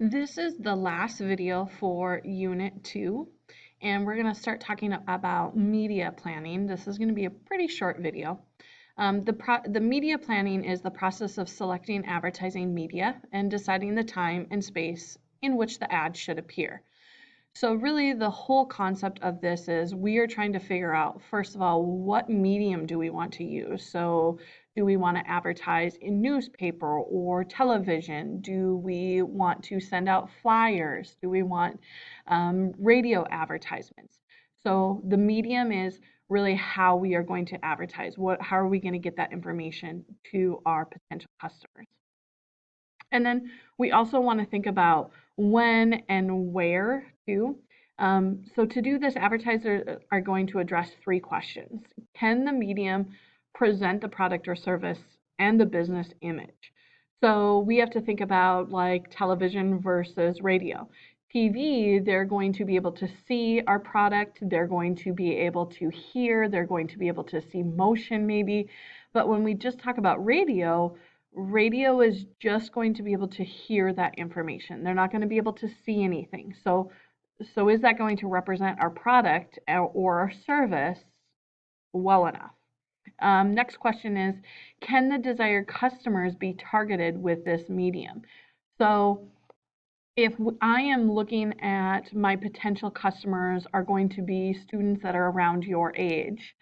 This is the last video for Unit 2, and we're going to start talking about media planning. This is going to be a pretty short video. The media planning is the process of selecting advertising media and deciding the time and space in which the ad should appear. So really the whole concept of this is we are trying to figure out, first of all, what medium do we want to use? So do we want to advertise in newspaper or television? Do we want to send out flyers? Do we want radio advertisements? So the medium is really how we are going to advertise. How are we going to get that information to our potential customers? And then we also want to think about when and where to. So to do this, advertisers are going to address three questions. Can the medium present the product or service and the business image? So we have to think about like television versus radio. TV, they're going to be able to see our product, they're going to be able to hear, they're going to be able to see motion maybe. But when we just talk about radio, radio is just going to be able to hear that information. They're not going to be able to see anything. So is that going to represent our product or our service well enough? Next question is, can the desired customers be targeted with this medium? So if I am looking at my potential customers are going to be students that are around your age,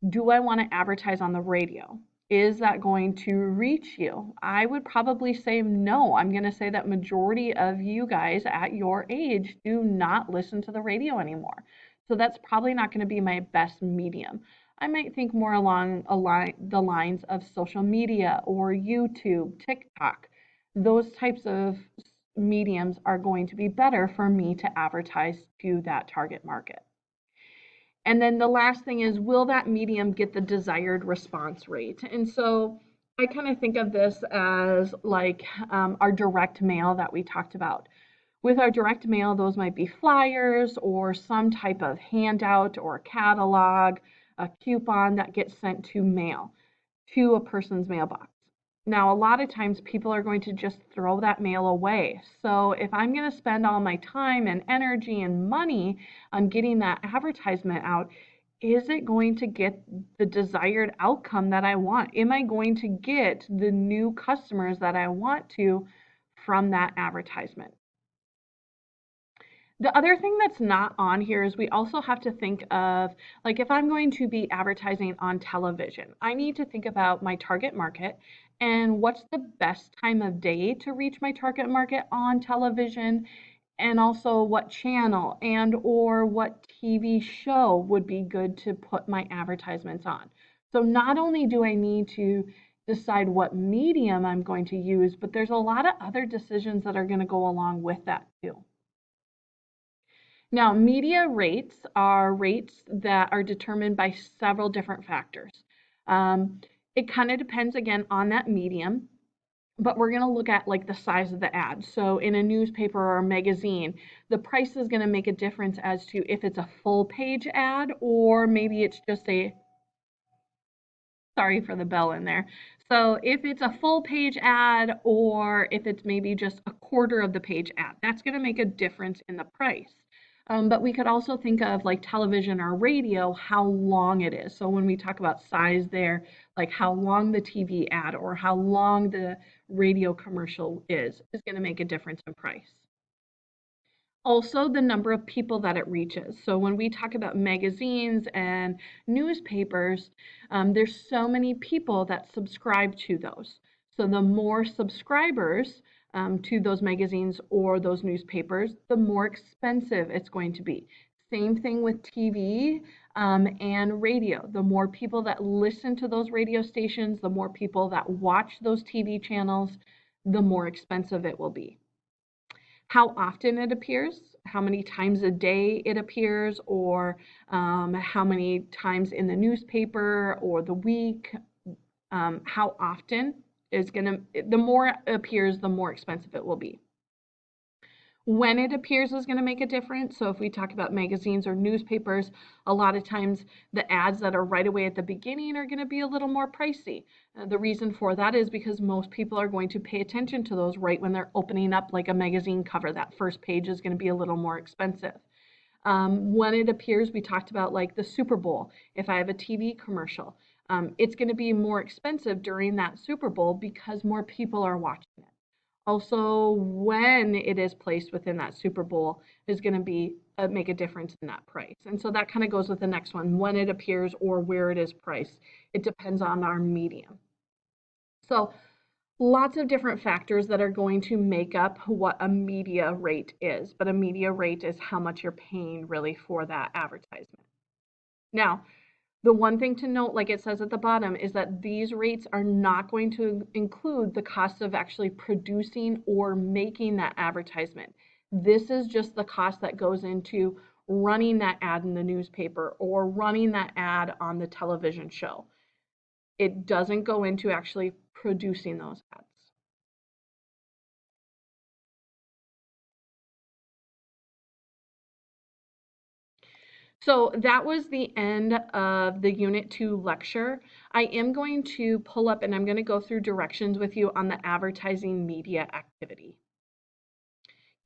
do I want to advertise on the radio? Is that going to reach you? I would probably say no. I'm going to say that majority of you guys at your age do not listen to the radio anymore. So that's probably not going to be my best medium. I might think more along the lines of social media or YouTube, TikTok. Those types of mediums are going to be better for me to advertise to that target market. And then the last thing is, will that medium get the desired response rate? And so I kind of think of this as like our direct mail that we talked about. With our direct mail, those might be flyers or some type of handout or catalog, a coupon that gets sent to mail to a person's mailbox. Now, a lot of times people are going to just throw that mail away. So if I'm going to spend all my time and energy and money on getting that advertisement out, is it going to get the desired outcome that I want? Am I going to get the new customers that I want to from that advertisement? The other thing that's not on here is we also have to think of, like, if I'm going to be advertising on television, I need to think about my target market and what's the best time of day to reach my target market on television, and also what channel and or what TV show would be good to put my advertisements on. So not only do I need to decide what medium I'm going to use, but there's a lot of other decisions that are going to go along with that too. Now, media rates are rates that are determined by several different factors. It kind of depends again on that medium, but we're going to look at like the size of the ad. So in a newspaper or a magazine, the price is going to make a difference as to if it's a full page ad or maybe it's just a, sorry for the bell in there. So if it's a full page ad or if it's maybe just a quarter of the page ad, that's going to make a difference in the price. But we could also think of like television or radio, how long it is. So when we talk about size there, like how long the TV ad or how long the radio commercial is going to make a difference in price. Also, the number of people that it reaches. So when we talk about magazines and newspapers, there's so many people that subscribe to those. So the more subscribers to those magazines or those newspapers, the more expensive it's going to be. Same thing with TV and radio. The more people that listen to those radio stations, the more people that watch those TV channels, the more expensive it will be. How often it appears, how many times a day it appears, or how many times in the newspaper or the week, how often is going to, the more it appears, the more expensive it will be. When it appears is going to make a difference. So if we talk about magazines or newspapers, a lot of times the ads that are right away at the beginning are going to be a little more pricey. The reason for that is because most people are going to pay attention to those right when they're opening up like a magazine cover. That first page is going to be a little more expensive. When it appears, we talked about like the Super Bowl. If I have a TV commercial, it's going to be more expensive during that Super Bowl because more people are watching it. Also, when it is placed within that Super Bowl is going to be make a difference in that price. And so that kind of goes with the next one, when it appears or where it is priced. It depends on our medium. So lots of different factors that are going to make up what a media rate is, but a media rate is how much you're paying really for that advertisement. Now, the one thing to note, like it says at the bottom, is that these rates are not going to include the cost of actually producing or making that advertisement. This is just the cost that goes into running that ad in the newspaper or running that ad on the television show. It doesn't go into actually producing those ads. So that was the end of the Unit 2 lecture. I am going to pull up and I'm going to go through directions with you on the advertising media activity.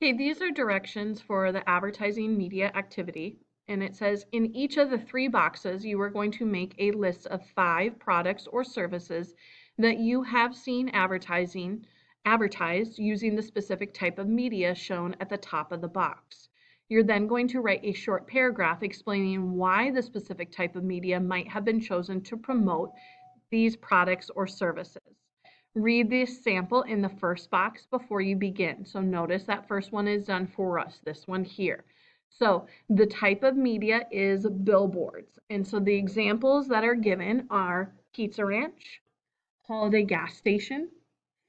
Okay, these are directions for the advertising media activity. And it says in each of the 3 boxes, you are going to make a list of 5 products or services that you have seen advertised using the specific type of media shown at the top of the box. You're then going to write a short paragraph explaining why the specific type of media might have been chosen to promote these products or services. Read this sample in the first box before you begin. So notice that first one is done for us, this one here. So the type of media is billboards. And so the examples that are given are Pizza Ranch, Holiday Gas Station,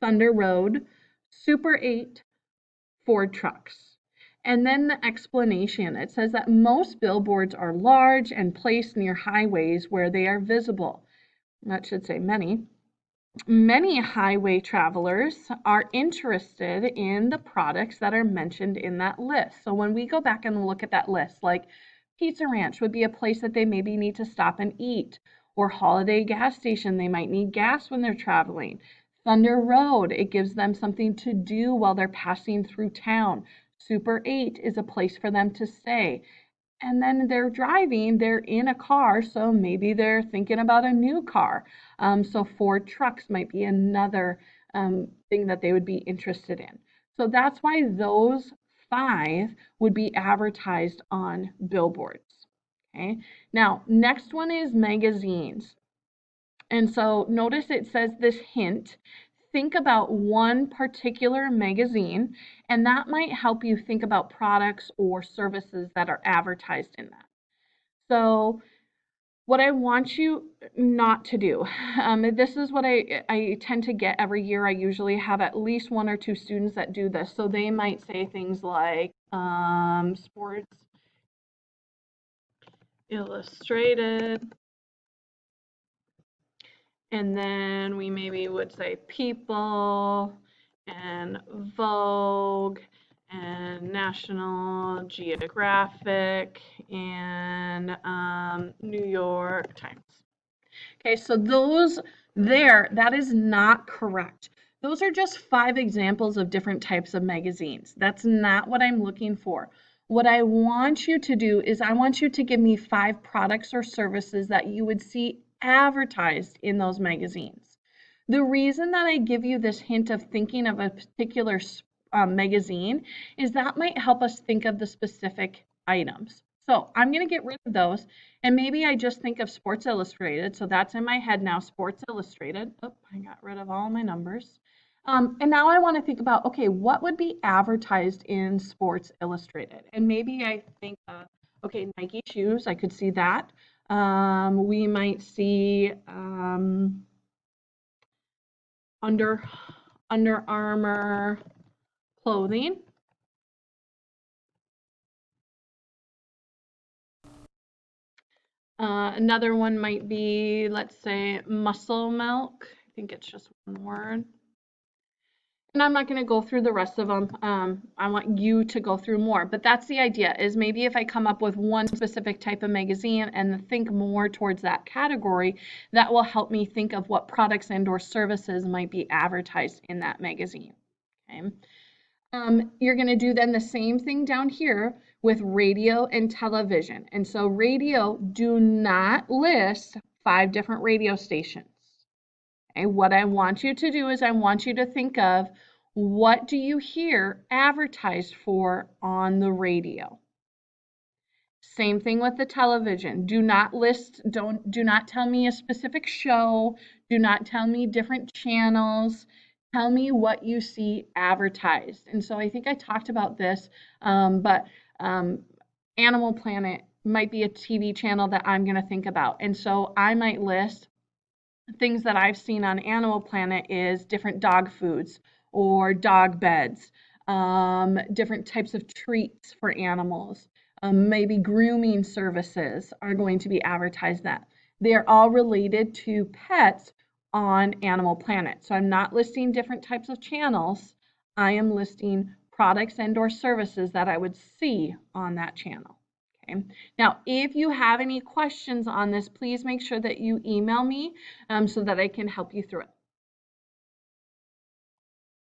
Thunder Road, Super 8, Ford trucks. And then the explanation, it says that most billboards are large and placed near highways where they are visible. That should say many. Many highway travelers are interested in the products that are mentioned in that list. So when we go back and look at that list, like Pizza Ranch would be a place that they maybe need to stop and eat, or Holiday Gas Station, they might need gas when they're traveling. Thunder Road, it gives them something to do while they're passing through town. Super 8 is a place for them to stay. And then they're driving, they're in a car, so maybe they're thinking about a new car. So Ford trucks might be another thing that they would be interested in. So that's why those 5 would be advertised on billboards. Okay. Now, next one is magazines. And so notice it says this hint. Think about one particular magazine, and that might help you think about products or services that are advertised in that. So what I want you not to do, this is what I tend to get every year. I usually have at least 1 or 2 students that do this. So they might say things like Sports Illustrated, and then we maybe would say People and Vogue and National Geographic and New York Times. Okay, so those there, that is not correct. Those are just 5 examples of different types of magazines. That's not what I'm looking for. What I want you to do is I want you to give me 5 products or services that you would see advertised in those magazines. The reason that I give you this hint of thinking of a particular magazine is that might help us think of the specific items. So I'm going to get rid of those, and maybe I just think of Sports Illustrated. So that's in my head now, Sports Illustrated. Oh, I got rid of all my numbers. And now I want to think about, okay, what would be advertised in Sports Illustrated? And maybe I think, okay, Nike shoes, I could see that. We might see Under Armour clothing. Another one might be, let's say, muscle milk. I think it's just one word. And I'm not going to go through the rest of them. I want you to go through more. But that's the idea, is maybe if I come up with one specific type of magazine and think more towards that category, that will help me think of what products and or services might be advertised in that magazine. Okay. You're going to do then the same thing down here with radio and television. And so radio, do not list 5 different radio stations. Okay, what I want you to do is I want you to think of, what do you hear advertised for on the radio? Same thing with the television. Do not tell me a specific show. Do not tell me different channels. Tell me what you see advertised. And so I think I talked about this, but Animal Planet might be a TV channel that I'm going to think about. And so I might list things that I've seen on Animal Planet is different dog foods or dog beds, different types of treats for animals, maybe grooming services are going to be advertised that. They're all related to pets on Animal Planet. So I'm not listing different types of channels. I am listing products and or services that I would see on that channel. Okay. Now, if you have any questions on this, please make sure that you email me so that I can help you through it.